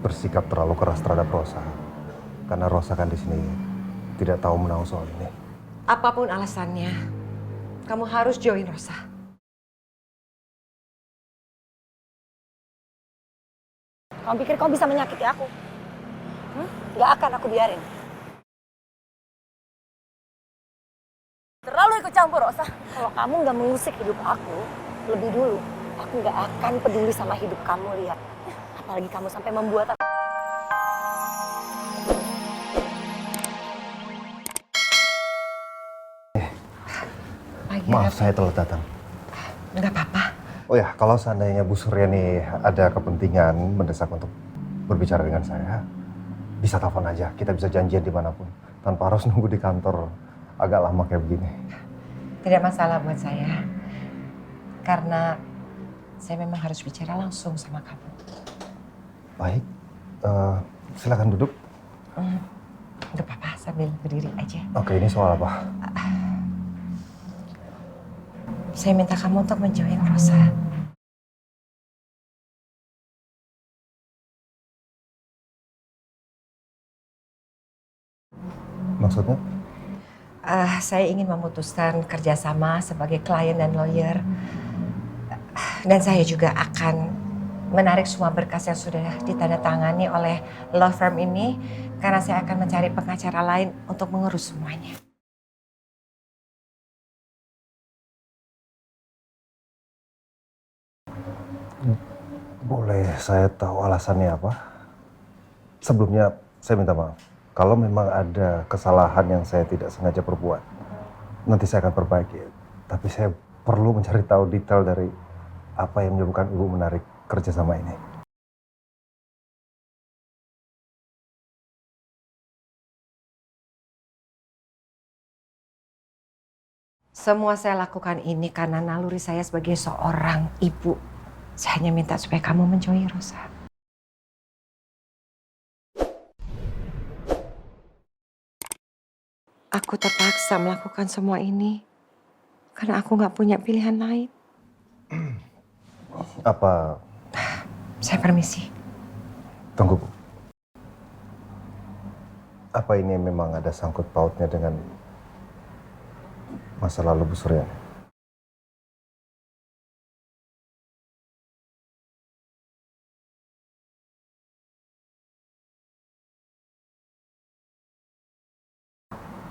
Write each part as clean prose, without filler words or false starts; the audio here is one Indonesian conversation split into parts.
bersikap terlalu keras terhadap Rosa. Karena Rosa kan di sini tidak tahu menahu soal ini. Apapun alasannya, kamu harus join Rosa. Kamu pikir kamu bisa menyakiti aku? Gak akan aku biarin. Terlalu ikut campur, Rosa. Kalau kamu gak mengusik hidup aku lebih dulu, aku gak akan peduli sama hidup kamu, lihat. Apalagi kamu sampai membuat aku... Maaf saya telat datang. Nggak apa-apa. Oh ya, kalau seandainya Bu Suryani ada kepentingan mendesak untuk berbicara dengan saya, bisa telepon aja. Kita bisa janjian dimanapun, tanpa harus nunggu di kantor agak lama kayak begini. Tidak masalah buat saya. Karena saya memang harus bicara langsung sama kamu. Baik, silakan duduk. Nggak apa-apa, sambil berdiri aja. Oke, ini soal apa? Saya minta kamu untuk menjoin Rosa. Maksudnya? Saya ingin memutuskan kerjasama sebagai klien dan lawyer. Dan saya juga akan menarik semua berkas yang sudah ditandatangani oleh law firm ini. Karena saya akan mencari pengacara lain untuk mengurus semuanya. Boleh saya tahu alasannya apa? Sebelumnya saya minta maaf. Kalau memang ada kesalahan yang saya tidak sengaja perbuat, nanti saya akan perbaiki. Tapi saya perlu mencari tahu detail dari apa yang menyebabkan Ibu menarik kerjasama ini. Semua saya lakukan ini karena naluri saya sebagai seorang ibu. Saya hanya minta supaya kamu menjoin Rosa. Aku terpaksa melakukan semua ini karena aku nggak punya pilihan lain. Apa? Saya permisi. Tunggu, Bu. Apa ini memang ada sangkut pautnya dengan masa lalu Bu Suryani?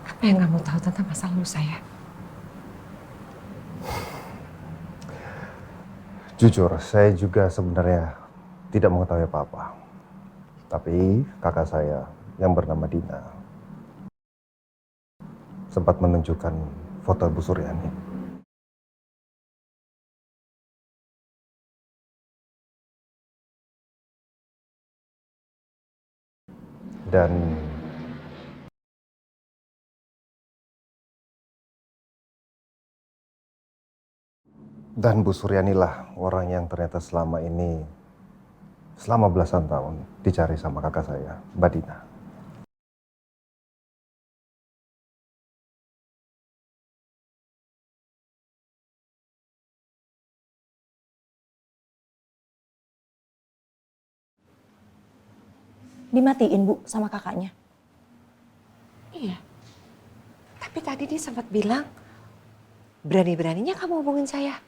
Apa yang kamu tahu tentang masa lalu saya? Jujur, saya juga sebenarnya tidak mengetahui apa-apa. Tapi kakak saya yang bernama Dina sempat menunjukkan foto Bu Suryani. Dan Bu Suryani lah orang yang ternyata selama belasan tahun dicari sama kakak saya, Mbak Dina. Dimatiin, Bu, sama kakaknya. Iya. Tapi tadi dia sempat bilang, berani-beraninya kamu hubungin saya.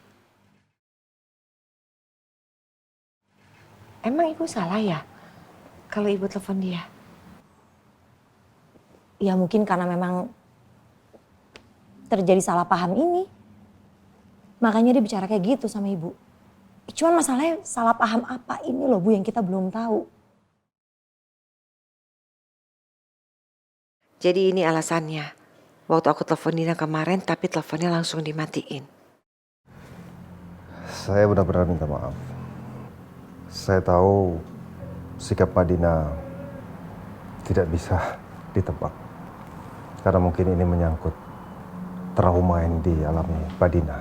Emang ibu salah ya kalau ibu telepon dia? Ya mungkin karena memang terjadi salah paham ini. Makanya dia bicara kayak gitu sama ibu. Cuman masalahnya salah paham apa ini loh, Bu, yang kita belum tahu. Jadi ini alasannya. Waktu aku telepon Dina kemarin tapi teleponnya langsung dimatiin. Saya benar-benar minta maaf. Saya tahu sikap Mbak Dina tidak bisa ditebak. Karena mungkin ini menyangkut trauma yang dialami Mbak Dina.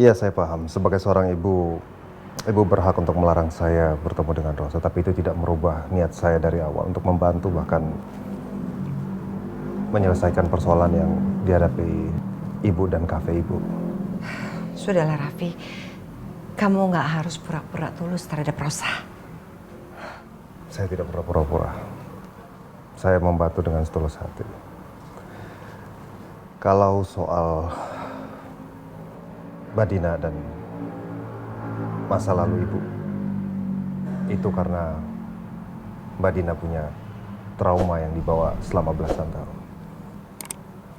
Iya, saya paham. Sebagai seorang ibu, ibu berhak untuk melarang saya bertemu dengan Rosa, tapi itu tidak merubah niat saya dari awal untuk membantu, bahkan menyelesaikan persoalan yang dihadapi ibu dan kafe ibu. Sudahlah Raffi, kamu nggak harus pura-pura tulus terhadap Rosa. Saya tidak pernah pura-pura. Saya membantu dengan setulus hati. Kalau soal Mbak Dina dan masa lalu ibu, itu karena Mbak Dina punya trauma yang dibawa selama belasan tahun.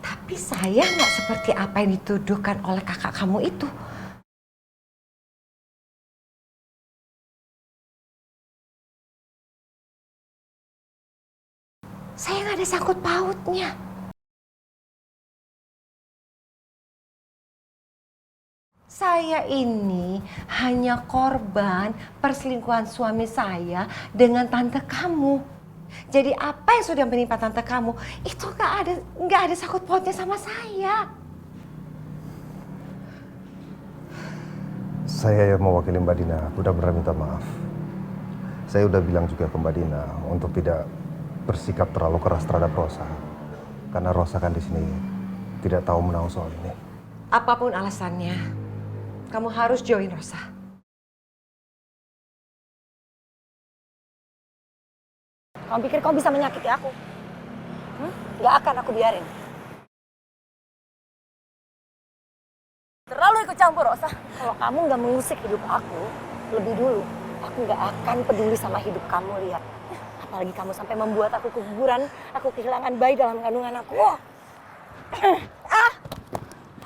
Tapi saya nggak seperti apa yang dituduhkan oleh kakak kamu itu. Saya nggak ada sangkut pautnya. Saya ini hanya korban perselingkuhan suami saya dengan tante kamu. Jadi apa yang sudah menimpa tante kamu itu nggak ada sangkut pautnya sama saya. Saya yang mewakili Mbak Dina benar-benar minta maaf. Saya udah bilang juga ke Mbak Dina untuk tidak bersikap terlalu keras terhadap Rosa. Karena Rosa kan di sini tidak tahu menahu soal ini. Apapun alasannya, kamu harus join Rosa. Kamu pikir kamu bisa menyakiti aku? Gak akan aku biarin. Terlalu ikut campur, Rosa. Kalau kamu gak mengusik hidup aku lebih dulu, aku gak akan peduli sama hidup kamu, lihat. Apalagi kamu sampai membuat aku keguguran, aku kehilangan bayi dalam kandungan aku.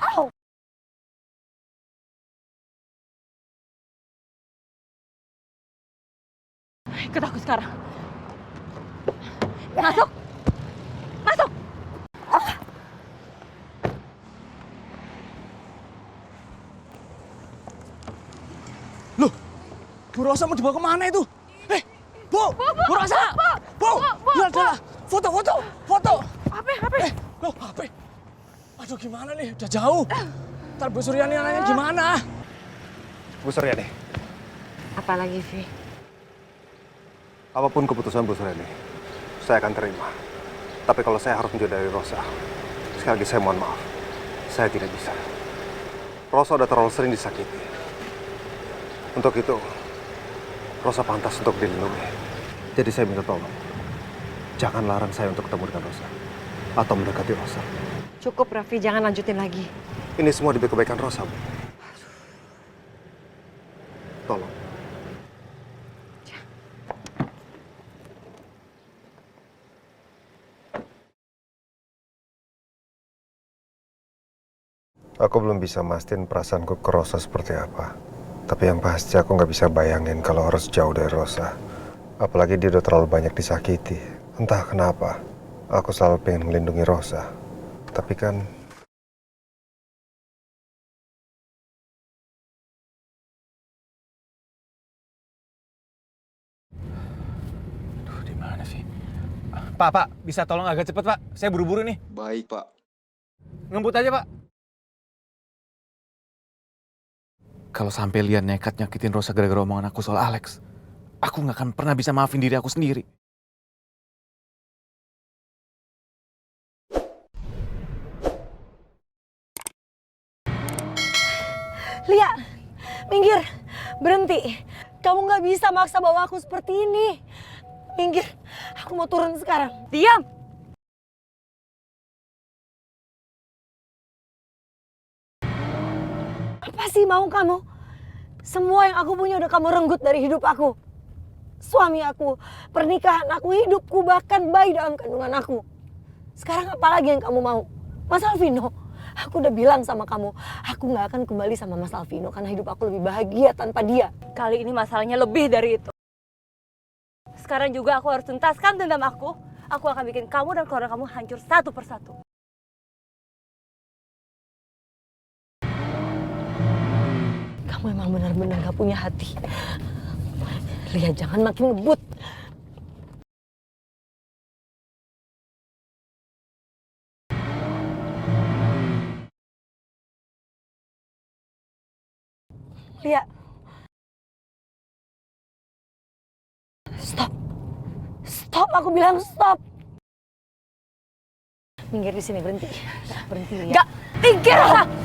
Au! Ikut aku sekarang. Masuk! Masuk! Loh, Bu Rosa mau dibawa kemana itu? Bu Rosa! Bu! Udah, foto! HP. Loh, HP? Aduh, gimana nih? Udah jauh. Ntar Bu Suryani nanya gimana? Bu Suryani, Apalagi, Vi? apapun keputusan Bu Suryani, saya akan terima. Tapi kalau saya harus menjauh dari Rosa, sekali lagi saya mohon maaf. Saya tidak bisa. Rosa udah terlalu sering disakiti. Untuk itu, Rosa pantas untuk dilindungi. Jadi saya minta tolong, jangan larang saya untuk ketemu dengan Rosa atau mendekati Rosa. Cukup, Raffi. Jangan lanjutin lagi. Ini semua demi kebaikan Rosa, Bu. Tolong. Aku belum bisa mastiin perasaanku ke Rosa seperti apa. Tapi yang pasti aku nggak bisa bayangin kalau harus jauh dari Rosa. Apalagi dia udah terlalu banyak disakiti. Entah kenapa, aku selalu pengen melindungi Rosa. Tapi kan... Aduh, di mana sih? Pak, bisa tolong agak cepet, Pak? Saya buru-buru nih. Baik, Pak. Ngebut aja, Pak. Kalau sampai Lian nekat nyakitin Rosa gara-gara omongan aku soal Alex, aku nggak akan pernah bisa maafin diri aku sendiri. Lia, minggir, berhenti. Kamu gak bisa maksa bawa aku seperti ini. Minggir, aku mau turun sekarang. Diam! Apa sih mau kamu? Semua yang aku punya udah kamu renggut dari hidup aku. Suami aku, pernikahan aku, hidupku, bahkan bayi dalam kandungan aku. Sekarang apa lagi yang kamu mau? Mas Alvino, aku udah bilang sama kamu, aku gak akan kembali sama Mas Alvino karena hidup aku lebih bahagia tanpa dia. Kali ini masalahnya lebih dari itu. Sekarang juga aku harus tuntaskan dendam aku. Aku akan bikin kamu dan keluarga kamu hancur satu persatu. Kamu emang benar-benar gak punya hati. Lihat, jangan makin ngebut. Lihat. Stop. Stop, aku bilang stop. Minggir di sini, berhenti. Berhenti ya. Gak, minggir Rosa!